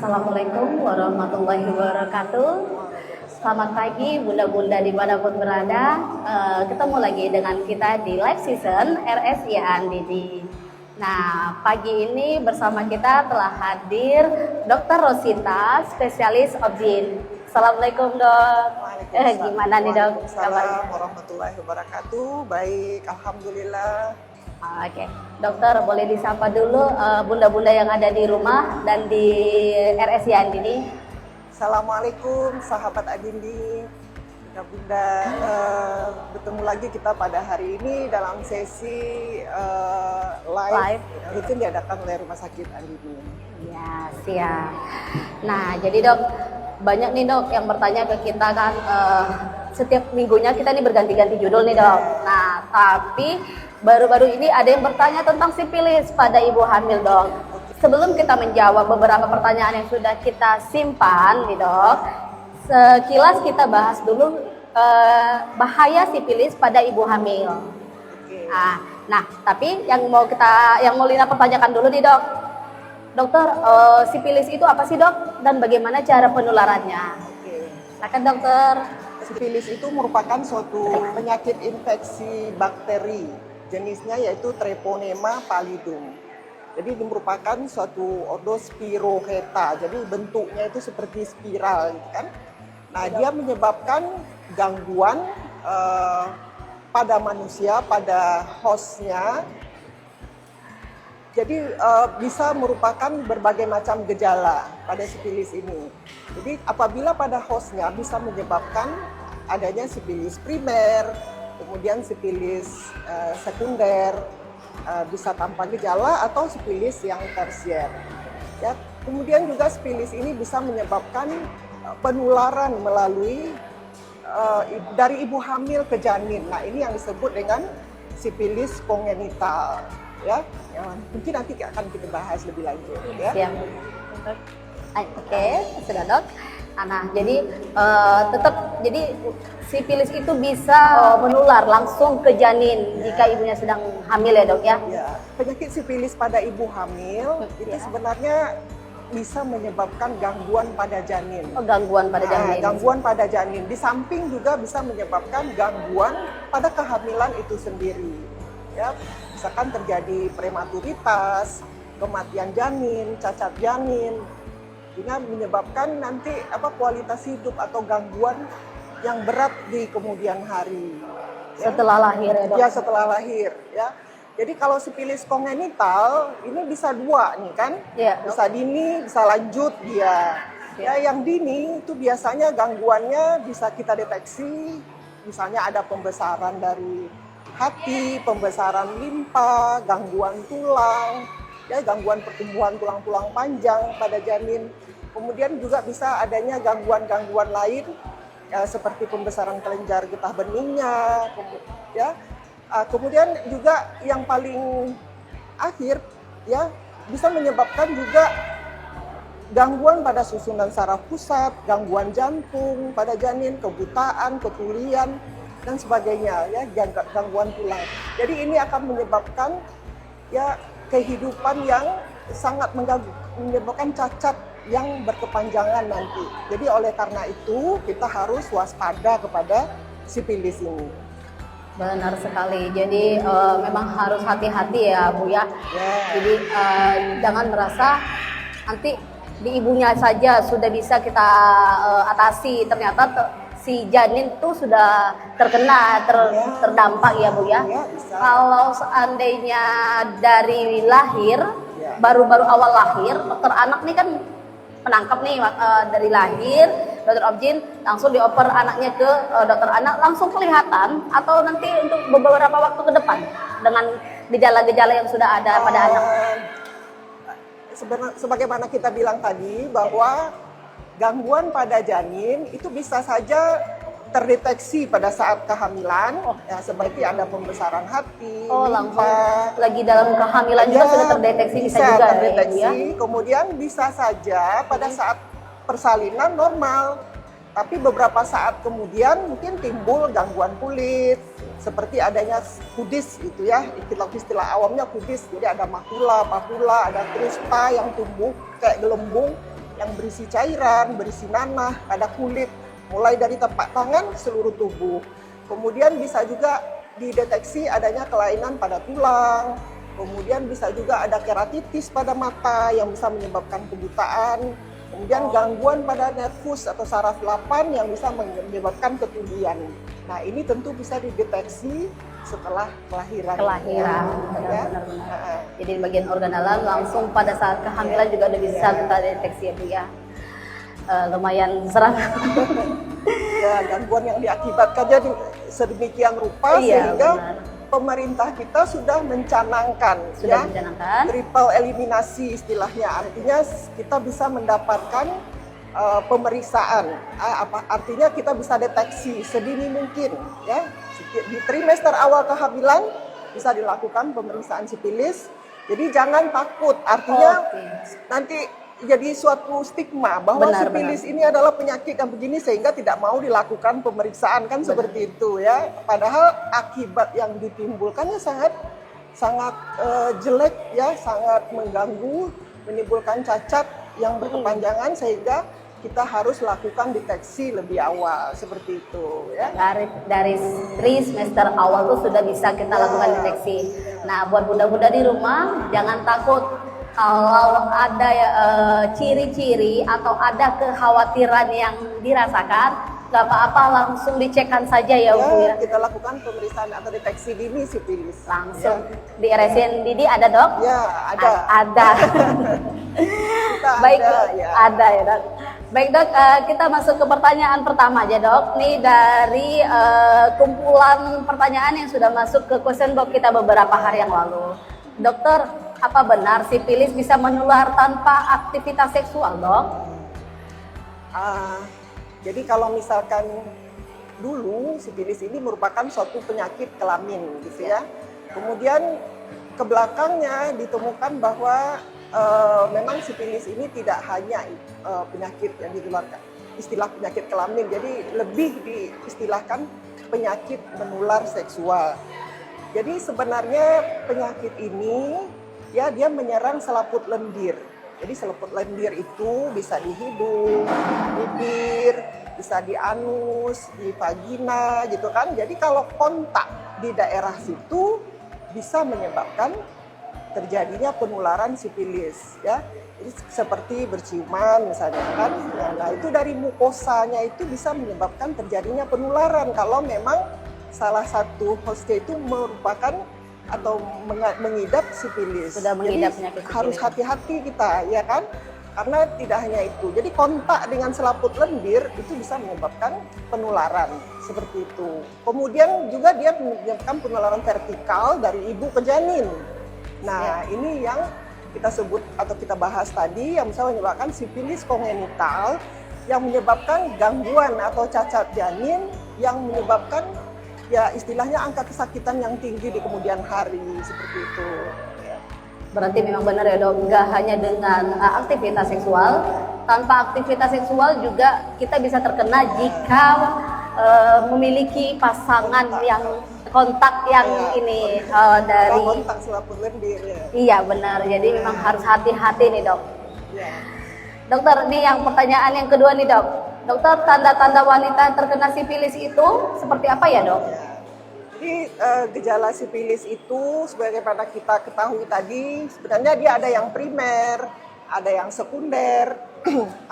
Assalamualaikum warahmatullahi wabarakatuh. Selamat pagi bunda-bunda dimanapun berada. Ketemu lagi dengan kita di live season RSI Andini. Nah, pagi ini bersama kita telah hadir Dr. Rosita, spesialis objin. Assalamualaikum dok. Gimana nih dok? Assalamualaikum warahmatullahi wabarakatuh. Baik, alhamdulillah. Oke, dokter boleh disapa dulu bunda-bunda yang ada di rumah dan di RSI Andini. Assalamualaikum sahabat Adindi, bunda-bunda, bertemu lagi kita pada hari ini dalam sesi live rutin diadakan oleh Rumah Sakit Andini. Ya, siap. Nah, jadi dok, banyak nih dok yang bertanya ke kita kan, setiap minggunya kita nih berganti-ganti judul nih dok. Nah, tapi baru-baru ini ada yang bertanya tentang sipilis pada ibu hamil dok. Sebelum kita menjawab beberapa pertanyaan yang sudah kita simpan nih dok, sekilas kita bahas dulu bahaya sipilis pada ibu hamil. Nah, tapi yang mau Lina pertanyakan dulu nih dok, dokter, sipilis itu apa sih dok dan bagaimana cara penularannya? Silakan dokter. Sipilis itu merupakan suatu penyakit infeksi bakteri, jenisnya yaitu Treponema pallidum. Jadi ini merupakan suatu ordo spirocheta, jadi bentuknya itu seperti spiral, gitu kan. Nah, dia menyebabkan gangguan pada manusia, pada hostnya. Jadi bisa merupakan berbagai macam gejala pada sipilis ini. Jadi apabila pada hostnya bisa menyebabkan adanya sipilis primer, kemudian sipilis sekunder, bisa tanpa gejala atau sipilis yang tersier. Ya, kemudian juga sipilis ini bisa menyebabkan penularan melalui dari ibu hamil ke janin. Nah, ini yang disebut dengan sipilis kongenital. Ya, mungkin nanti akan kita bahas lebih lanjut. Ya. Siap. Oke, sudah dok. Nah, jadi jadi sipilis itu bisa menular langsung ke janin jika ibunya sedang hamil ya dok ya? Ya, penyakit sipilis pada ibu hamil itu sebenarnya bisa menyebabkan gangguan pada janin. Oh, gangguan pada janin. Gangguan pada janin. Di samping juga bisa menyebabkan gangguan pada kehamilan itu sendiri. Ya, misalkan terjadi prematuritas, kematian janin, cacat janin, sehingga menyebabkan nanti kualitas hidup atau gangguan yang berat di kemudian hari. Ya. Setelah lahir ya dok? Ya, setelah lahir. Ya. Jadi kalau sipilis kongenital ini bisa dua nih kan, bisa dini, bisa lanjut dia. Ya, yang dini itu biasanya gangguannya bisa kita deteksi, misalnya ada pembesaran dari hati, pembesaran limpa, gangguan tulang, ya gangguan pertumbuhan tulang-tulang panjang pada janin. Kemudian juga bisa adanya gangguan-gangguan lain ya, seperti pembesaran kelenjar getah benihnya, ya. Kemudian juga yang paling akhir ya bisa menyebabkan juga gangguan pada susunan saraf pusat, gangguan jantung pada janin, kebutaan, ketulian dan sebagainya ya, gangguan tulang. Jadi ini akan menyebabkan ya kehidupan yang sangat mengganggu, menyebabkan cacat yang berkepanjangan nanti. Jadi oleh karena itu kita harus waspada kepada sipilis ini. Benar sekali. Jadi memang harus hati-hati ya Bu ya. Jadi jangan merasa nanti di ibunya saja sudah bisa kita atasi, ternyata si janin tuh sudah terkena, terdampak ya Bu ya. Kalau seandainya dari lahir, baru-baru awal lahir, dokter anak nih kan menangkap nih dari lahir, dokter objin langsung dioper anaknya ke dokter anak, langsung kelihatan atau nanti untuk beberapa waktu ke depan dengan gejala-gejala yang sudah ada pada anak? Sebagaimana kita bilang tadi bahwa gangguan pada janin itu bisa saja terdeteksi pada saat kehamilan, ya seperti ada pembesaran hati, langsung lagi dalam kehamilan juga sudah terdeteksi, bisa juga terdeteksi. Ya? Kemudian bisa saja pada saat persalinan normal, tapi beberapa saat kemudian mungkin timbul gangguan kulit, seperti adanya kudis gitu ya, istilah awamnya kudis, jadi ada makula, papula, ada krispa yang tumbuh kayak gelembung. yang berisi cairan, berisi nanah pada kulit, mulai dari telapak tangan seluruh tubuh. Kemudian bisa juga dideteksi adanya kelainan pada tulang, kemudian bisa juga ada keratitis pada mata yang bisa menyebabkan kebutaan, kemudian gangguan pada nervus atau saraf lapan yang bisa menyebabkan ketulian. Nah, ini tentu bisa dideteksi setelah kelahiran. Benar-benar. Jadi bagian organ dalam langsung pada saat kehamilan juga udah bisa kita deteksi ya Bu ya. Lumayan serem. Ya, gangguan yang diakibatkannya sedemikian rupa sehingga pemerintah kita sudah mencanangkan triple eliminasi istilahnya, artinya kita bisa mendapatkan pemeriksaan, artinya kita bisa deteksi sedini mungkin ya, di trimester awal kehamilan bisa dilakukan pemeriksaan sifilis. Jadi jangan takut, artinya nanti jadi suatu stigma bahwa sifilis ini adalah penyakit yang begini sehingga tidak mau dilakukan pemeriksaan, kan seperti itu ya. Padahal akibat yang ditimbulkannya sangat jelek ya, sangat mengganggu, menimbulkan cacat yang berkepanjangan sehingga kita harus lakukan deteksi lebih awal seperti itu ya. Dari semester awal tuh sudah bisa kita lakukan deteksi. Nah, buat bunda-bunda di rumah jangan takut kalau ada ciri-ciri atau ada kekhawatiran yang dirasakan, nggak apa-apa, langsung dicekkan saja ya Bu ya. Kita lakukan pemeriksaan atau deteksi dini sifilis. Langsung di RSN Didi ada Dok? Ya, ada. Ada. Baik, ada ya Dok. Baik Dok, kita masuk ke pertanyaan pertama aja Dok. Nih dari kumpulan pertanyaan yang sudah masuk ke question box kita beberapa hari yang lalu. Dokter, apa benar sifilis bisa menular tanpa aktivitas seksual Dok? Jadi kalau misalkan dulu sifilis ini merupakan suatu penyakit kelamin gitu ya. Kemudian ke belakangnya ditemukan bahwa memang sifilis ini tidak hanya penyakit yang ditularkan, istilah penyakit kelamin, jadi lebih diistilahkan penyakit menular seksual. Jadi sebenarnya penyakit ini ya dia menyerang selaput lendir. Jadi selaput lendir itu bisa di hidung, bibir, bisa di anus, di vagina gitu kan. Jadi kalau kontak di daerah situ bisa menyebabkan terjadinya penularan sifilis ya. Jadi seperti berciuman misalnya kan. Nah, itu dari mukosanya itu bisa menyebabkan terjadinya penularan kalau memang salah satu hostnya itu merupakan atau mengidap sifilis. Sudah mengidap penyakit sifilis. Harus hati-hati kita ya kan. Karena tidak hanya itu. Jadi kontak dengan selaput lendir itu bisa menyebabkan penularan seperti itu. Kemudian juga dia menyebabkan penularan vertikal dari ibu ke janin. Nah, ini yang kita sebut atau kita bahas tadi yang bisa menyebabkan sifilis kongenital yang menyebabkan gangguan atau cacat janin yang menyebabkan ya istilahnya angka kesakitan yang tinggi di kemudian hari seperti itu. Berarti memang benar ya Dok, nggak hanya dengan aktivitas seksual, tanpa aktivitas seksual juga kita bisa terkena jika memiliki pasangan yang kontak yang ini dari kontak selaput lendir ya. Iya benar, jadi memang harus hati-hati nih Dok. Ya. Dokter, ini yang pertanyaan yang kedua nih Dok. Dokter, tanda-tanda wanita terkena sifilis itu seperti apa ya Dok? Ya. Jadi gejala sifilis itu sebagaimana kita ketahui tadi, sebenarnya dia ada yang primer, ada yang sekunder,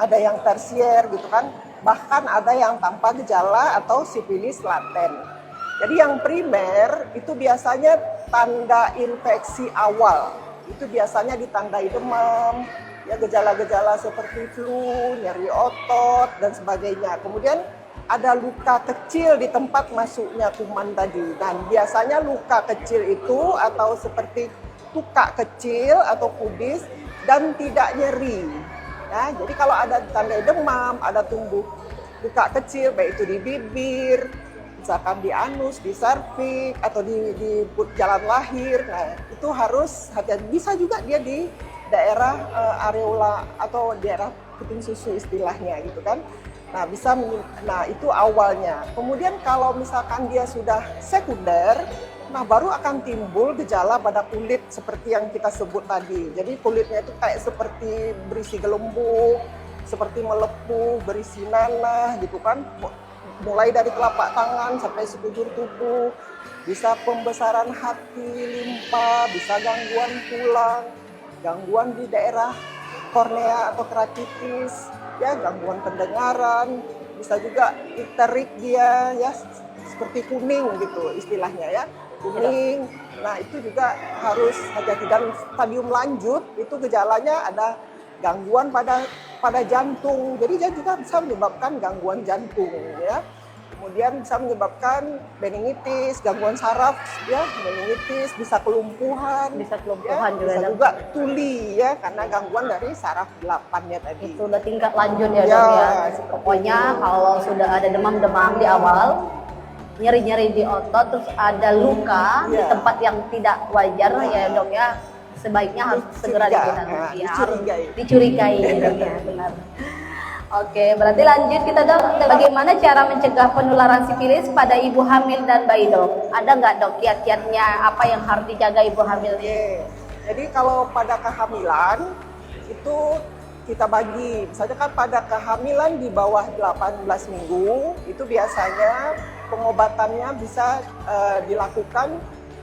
ada yang tersier gitu kan. Bahkan ada yang tanpa gejala atau sifilis laten. Jadi yang primer itu biasanya tanda infeksi awal. Itu biasanya ditandai demam, ya gejala-gejala seperti flu, nyeri otot dan sebagainya. Kemudian ada luka kecil di tempat masuknya kuman tadi. Dan biasanya luka kecil itu atau seperti luka kecil atau pudis dan tidak nyeri. Ya, jadi kalau ada tanda demam, ada tumbuh luka kecil baik itu di bibir, misalkan di anus, di serviks atau di jalan lahir. Nah, itu harus hati-hati. Bisa juga dia di daerah areola atau daerah kuping susu istilahnya gitu kan. Nah, itu awalnya. Kemudian kalau misalkan dia sudah sekunder, nah baru akan timbul gejala pada kulit seperti yang kita sebut tadi. Jadi kulitnya itu kayak seperti berisi gelembung, seperti melepuh, berisi nanah gitu kan, mulai dari telapak tangan sampai sekujur tubuh, bisa pembesaran hati, limpa, bisa gangguan tulang, gangguan di daerah kornea atau keratitis, ya gangguan pendengaran, bisa juga icteric dia ya seperti kuning gitu istilahnya ya, kuning. Nah itu juga harus hati-hati, dan stadium lanjut itu gejalanya ada gangguan pada jantung, jadi dia juga bisa menyebabkan gangguan jantung ya. Kemudian bisa menyebabkan meningitis, gangguan saraf ya, meningitis, bisa kelumpuhan ya, bisa juga tuli ya, karena gangguan dari saraf 8-nya tadi. Itu udah tingkat lanjut ya dok ya. Pokoknya kalau sudah ada demam-demam di awal, nyeri-nyeri di otot, terus ada luka di tempat yang tidak wajar ya dok ya, sebaiknya harus segera diketahui, ya, harus dicurigai ya dok ya, benar. Oke, berarti lanjut kita dok, bagaimana cara mencegah penularan sifilis pada ibu hamil dan bayi dok? Ada nggak dok kiat-kiatnya, apa yang harus dijaga ibu hamil? Jadi kalau pada kehamilan itu kita bagi, misalnya kan pada kehamilan di bawah 18 minggu itu biasanya pengobatannya bisa dilakukan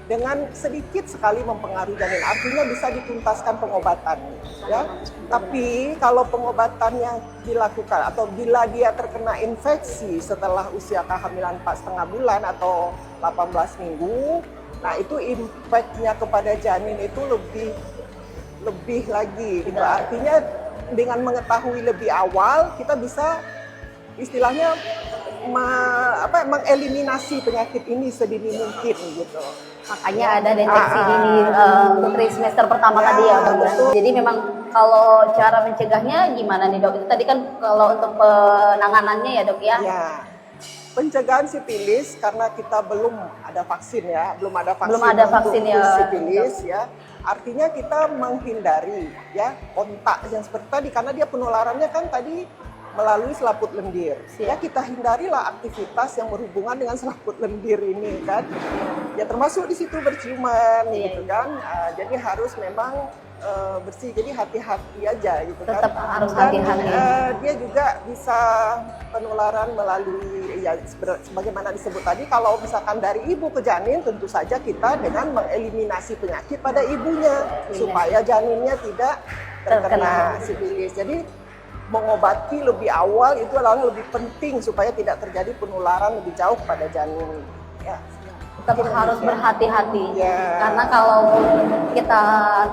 dengan sedikit sekali mempengaruhi janin, artinya bisa dituntaskan pengobatan ya. Tapi kalau pengobatannya dilakukan atau bila dia terkena infeksi setelah usia kehamilan 4,5 bulan atau 18 minggu, nah itu impact-nya kepada janin itu lebih lagi gitu. Artinya dengan mengetahui lebih awal kita bisa istilahnya mengeliminasi penyakit ini sedini mungkin gitu. Makanya ada deteksi dini untuk semester pertama tadi ya dok. Jadi memang kalau cara mencegahnya gimana nih dok? Itu tadi kan kalau untuk penanganannya ya dok ya. Ya. Pencegahan sifilis karena kita belum ada vaksin ya, belum ada vaksin ya sifilis ya. Artinya kita menghindari ya kontak yang seperti tadi, karena dia penularannya kan tadi melalui selaput lendir. Ya kita hindarilah aktivitas yang berhubungan dengan selaput lendir ini kan. Ya termasuk di situ berciuman gitu kan. Jadi harus memang bersih. Jadi hati-hati aja gitu kan. Tetap harus hati-hati. Dia juga bisa penularan melalui ya sebagaimana disebut tadi, kalau misalkan dari ibu ke janin tentu saja kita dengan mengeliminasi penyakit pada ibunya supaya janinnya tidak terkena sifilis. Jadi mengobati lebih awal itu adalah lebih penting supaya tidak terjadi penularan lebih jauh pada janin. Ya. Tetap harus berhati-hati. Karena kalau kita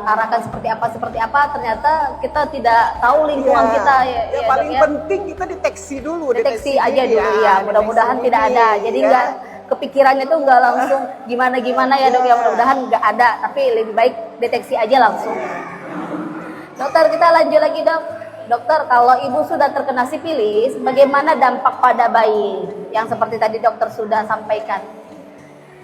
arahkan seperti apa, ternyata kita tidak tahu lingkungan kita. Ya, paling penting kita deteksi dulu. Deteksi aja dulu ya. Mudah-mudahan tidak ada. Jadi nggak kepikirannya tuh nggak langsung gimana-gimana ya dok. Ya mudah-mudahan nggak ada. Tapi lebih baik deteksi aja langsung. Dokter, kita lanjut lagi dok. Dokter, kalau ibu sudah terkena sifilis, bagaimana dampak pada bayi? Yang seperti tadi dokter sudah sampaikan.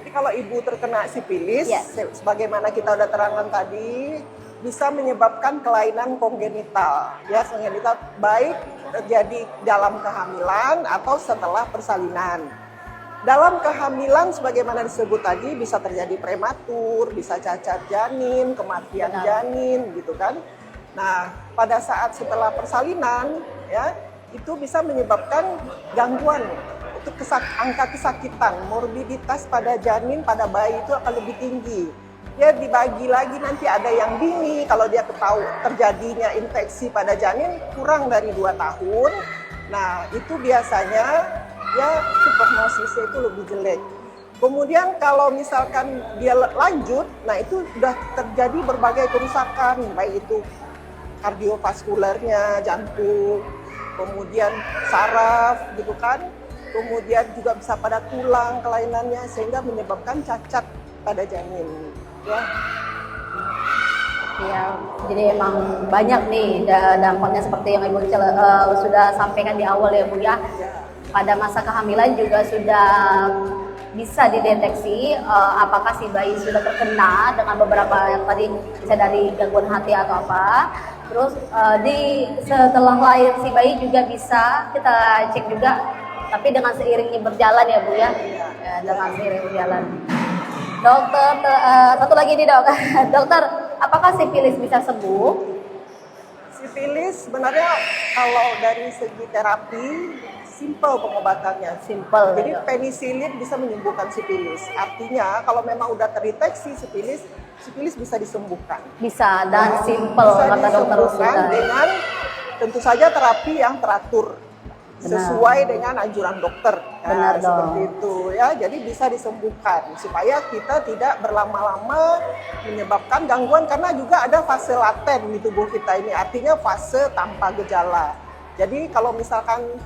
Jadi kalau ibu terkena sifilis, sebagaimana kita sudah terangkan tadi, bisa menyebabkan kelainan kongenital. Ya, kongenital baik terjadi dalam kehamilan atau setelah persalinan. Dalam kehamilan, sebagaimana disebut tadi, bisa terjadi prematur, bisa cacat janin, kematian janin, gitu kan. Nah, pada saat setelah persalinan, ya, itu bisa menyebabkan gangguan untuk angka kesakitan, morbiditas pada janin, pada bayi itu akan lebih tinggi. Dia dibagi lagi nanti ada yang dini, kalau dia ketahui terjadinya infeksi pada janin kurang dari 2 tahun, nah itu biasanya ya prognosisnya itu lebih jelek. Kemudian kalau misalkan dia lanjut, nah itu sudah terjadi berbagai kerusakan, baik itu kardiovaskulernya, jantung, kemudian saraf gitu kan, kemudian juga bisa pada tulang kelainannya sehingga menyebabkan cacat pada janin ya. Ya, jadi emang banyak nih dampaknya seperti yang Ibu sudah sampaikan di awal ya Bu ya. Pada masa kehamilan juga sudah bisa dideteksi apakah si bayi sudah terkena dengan beberapa yang tadi bisa dari gangguan hati atau apa. Terus setelah lahir si bayi juga bisa kita cek juga, tapi dengan seiringnya berjalan ya Bu ya, dengan seiring berjalan. Dokter, satu lagi nih dok, dokter, apakah sifilis bisa sembuh? Sipilis sebenarnya kalau dari segi terapi simple pengobatannya. Simple. Jadi penisilin bisa menyembuhkan sipilis. Artinya kalau memang udah terdeteksi sipilis, sipilis bisa disembuhkan. Bisa dan simple Bisa kata dokter disembuhkan Rosita. dengan tentu saja terapi yang teratur sesuai dengan anjuran dokter. Benar dong. Seperti itu ya. Jadi bisa disembuhkan supaya kita tidak berlama-lama menyebabkan gangguan karena juga ada fase laten di tubuh kita ini. Artinya fase tanpa gejala. Jadi kalau misalkan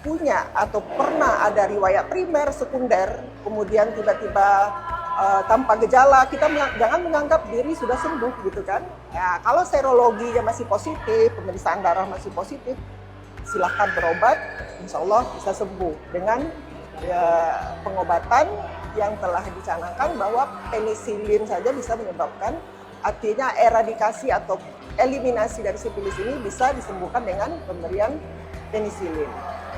punya atau pernah ada riwayat primer, sekunder, kemudian tiba-tiba tanpa gejala, kita jangan menganggap diri sudah sembuh gitu kan. Ya, kalau serologinya masih positif, pemeriksaan darah masih positif, silahkan berobat, insya Allah bisa sembuh dengan pengobatan yang telah dicanangkan bahwa penisilin saja bisa menyebabkan, artinya eradikasi atau eliminasi dari sipilis ini bisa disembuhkan dengan pemberian penisilin.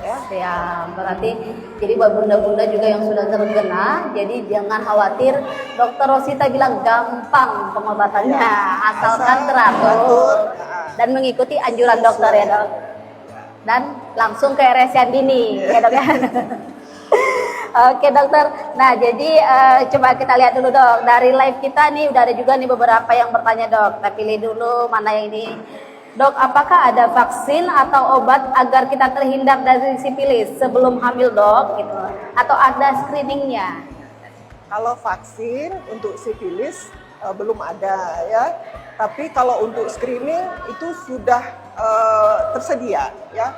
Ya, berarti jadi buat bunda-bunda juga yang sudah terkena, jadi jangan khawatir. Dokter Rosita bilang gampang pengobatannya, ya, asalkan teratur dan mengikuti anjuran dokter ya dok. Dan langsung ke RSCM dini, ya dok ya. Oke dokter, nah jadi coba kita lihat dulu dok, dari live kita nih udah ada juga nih beberapa yang bertanya dok, kita pilih dulu mana yang ini. Dok, apakah ada vaksin atau obat agar kita terhindar dari sipilis sebelum hamil dok? Gitu. Atau ada screeningnya? Kalau vaksin untuk sipilis belum ada ya, tapi kalau untuk screening itu sudah tersedia ya.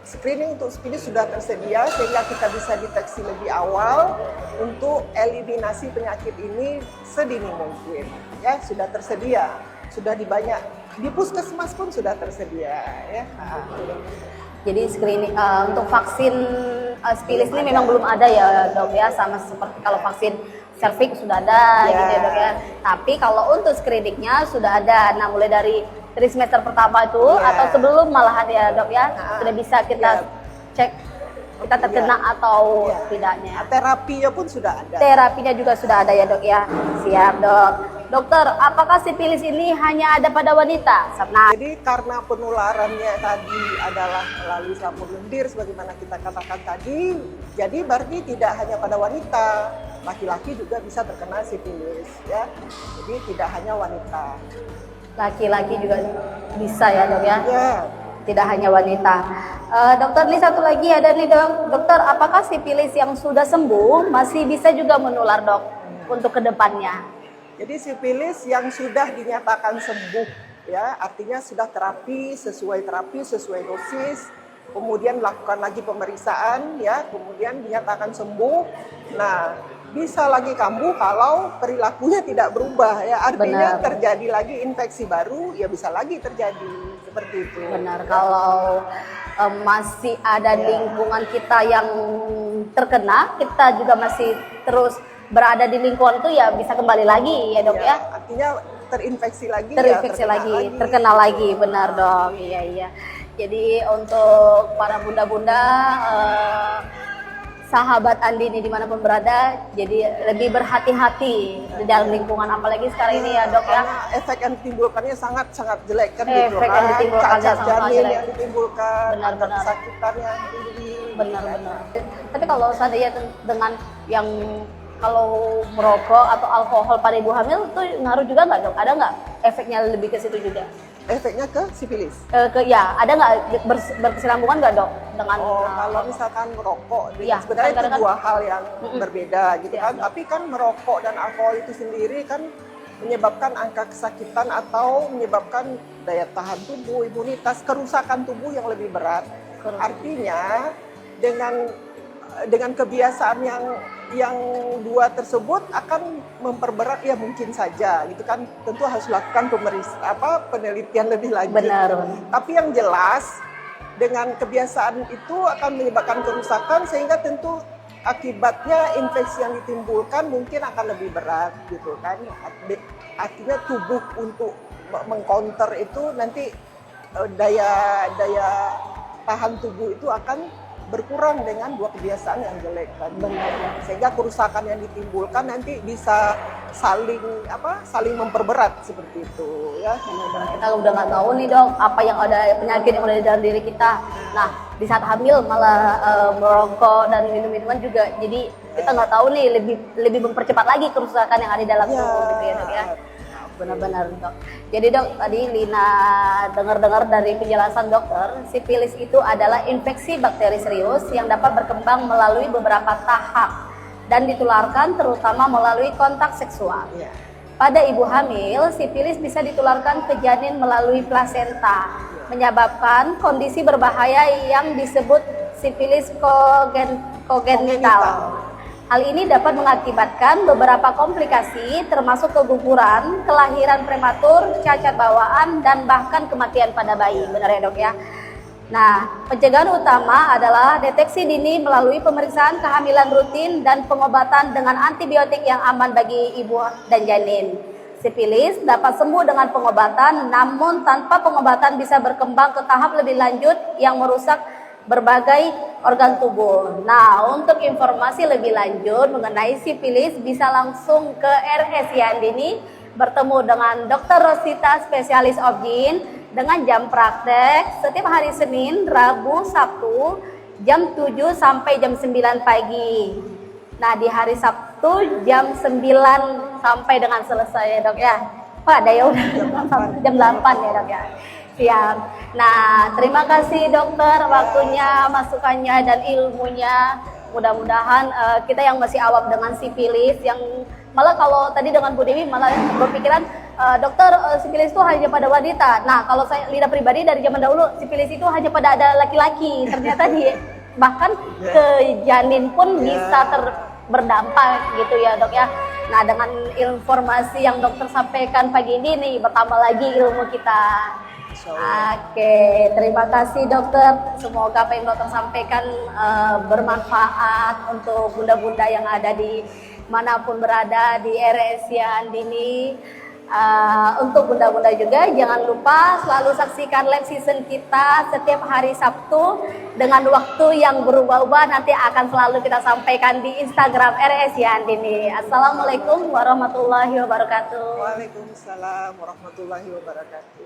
Screening untuk sipilis sudah tersedia sehingga kita bisa deteksi lebih awal untuk eliminasi penyakit ini sedini mungkin ya, sudah tersedia, sudah di puskesmas pun sudah tersedia ya. Jadi screening untuk vaksin sipilis ini memang belum ada ya dok ya, sama seperti kalau vaksin serviks sudah ada gitu ya dok ya. Tapi kalau untuk screeningnya sudah ada. Nah mulai dari trimester pertama itu atau sebelum malahan ya dok ya, sudah bisa kita cek kita terkena atau tidaknya. Terapinya pun sudah ada. Terapinya juga sudah ada ya dok ya. Siap dok. Dokter, apakah sipilis ini hanya ada pada wanita? Nah, jadi karena penularannya tadi adalah melalui sampur lendir sebagaimana kita katakan tadi, jadi berarti tidak hanya pada wanita, laki-laki juga bisa terkena sipilis ya. Jadi tidak hanya wanita. Laki-laki juga bisa ya dok ya? Ya. Tidak hanya wanita. Dokter, ini satu lagi ada nih dok. Dokter, apakah sipilis yang sudah sembuh masih bisa juga menular dok untuk kedepannya? Jadi sipilis yang sudah dinyatakan sembuh ya, artinya sudah terapi sesuai dosis, kemudian melakukan lagi pemeriksaan ya, kemudian dinyatakan sembuh. Nah, bisa lagi kambuh kalau perilakunya tidak berubah ya, artinya terjadi lagi infeksi baru ya bisa lagi terjadi seperti itu. Benar, kalau masih ada lingkungan kita yang terkena, kita juga masih terus berada di lingkungan itu ya bisa kembali lagi ya dok ya. Artinya terinfeksi lagi. Terkena lagi, benar dok. Iya. Jadi untuk para bunda-bunda, sahabat Andi ini dimanapun berada, jadi lebih berhati-hati di dalam lingkungan, apalagi sekarang ini ya dok ya. Karena efek yang ditimbulkannya sangat jelek kan gitu. Efek yang ditimbulkannya cacat sangat janin jelek. yang ditimbulkan, Benar. kesakitan yang tinggi. Benar. Tapi kalau seandainya dengan yang kalau merokok atau alkohol pada ibu hamil itu ngaruh juga nggak dok? Ada nggak efeknya lebih ke situ juga? Efeknya ke sipilis? Ya, ada nggak berkesinambungan nggak dok dengan? Kalau misalkan merokok, ya, sebenarnya itu dua hal yang berbeda gitu kan. Tapi kan merokok dan alkohol itu sendiri kan menyebabkan angka kesakitan atau menyebabkan daya tahan tubuh, imunitas, kerusakan tubuh yang lebih berat. Artinya dengan kebiasaan yang dua tersebut akan memperberat ya mungkin saja gitu kan, tentu harus lakukan penelitian lebih lanjut. Benar. Tapi yang jelas dengan kebiasaan itu akan menyebabkan kerusakan sehingga tentu akibatnya infeksi yang ditimbulkan mungkin akan lebih berat gitu kan. Artinya tubuh untuk mengcounter itu nanti daya tahan tubuh itu akan berkurang dengan dua kebiasaan yang jelek tadi. Sehingga kerusakan yang ditimbulkan nanti bisa saling memperberat seperti itu ya. Kita udah nggak tahu nih dok apa yang ada penyakit yang ada di dalam diri kita. Nah di saat hamil malah merokok dan minum-minuman juga, jadi kita nggak tahu nih lebih mempercepat lagi kerusakan yang ada di dalam tubuh gitu ya dok ya. Benar-benar dok. Jadi dok, tadi Lina dengar-dengar dari penjelasan dokter, sifilis itu adalah infeksi bakteri serius yang dapat berkembang melalui beberapa tahap dan ditularkan terutama melalui kontak seksual. Pada ibu hamil, sifilis bisa ditularkan ke janin melalui plasenta, menyebabkan kondisi berbahaya yang disebut sifilis kongenital. Hal ini dapat mengakibatkan beberapa komplikasi termasuk keguguran, kelahiran prematur, cacat bawaan, dan bahkan kematian pada bayi. Benar ya dok ya? Nah, pencegahan utama adalah deteksi dini melalui pemeriksaan kehamilan rutin dan pengobatan dengan antibiotik yang aman bagi ibu dan janin. Sifilis dapat sembuh dengan pengobatan, namun tanpa pengobatan bisa berkembang ke tahap lebih lanjut yang merusak berbagai organ tubuh. Nah, untuk informasi lebih lanjut mengenai sifilis bisa langsung ke RSI Andini bertemu dengan Dr. Rosita, spesialis OB/GYN dengan jam praktek setiap hari Senin, Rabu, Sabtu jam 7 sampai jam 9 pagi. Nah, di hari Sabtu jam 9 sampai dengan selesai ya dok ya. Pak, ada ya udah jam 8 ya dok ya. Siap. Nah, terima kasih dokter waktunya, masukannya dan ilmunya. Mudah-mudahan kita yang masih awam dengan sifilis, yang malah kalau tadi dengan Bu Dewi malah berpikiran dokter sifilis itu hanya pada wanita. Nah, kalau saya Lina pribadi dari zaman dahulu sifilis itu hanya pada ada laki-laki. Ternyata bahkan ke janin pun bisa berdampak gitu ya dok ya. Nah, dengan informasi yang dokter sampaikan pagi ini nih bertambah lagi ilmu kita. Oke, terima kasih dokter. Semoga apa yang dokter sampaikan bermanfaat untuk bunda-bunda yang ada di manapun berada di RSI Andini. Untuk bunda-bunda juga jangan lupa selalu saksikan live season kita setiap hari Sabtu dengan waktu yang berubah-ubah, nanti akan selalu kita sampaikan di Instagram RSI Andini. Assalamualaikum warahmatullahi wabarakatuh. Waalaikumsalam warahmatullahi wabarakatuh.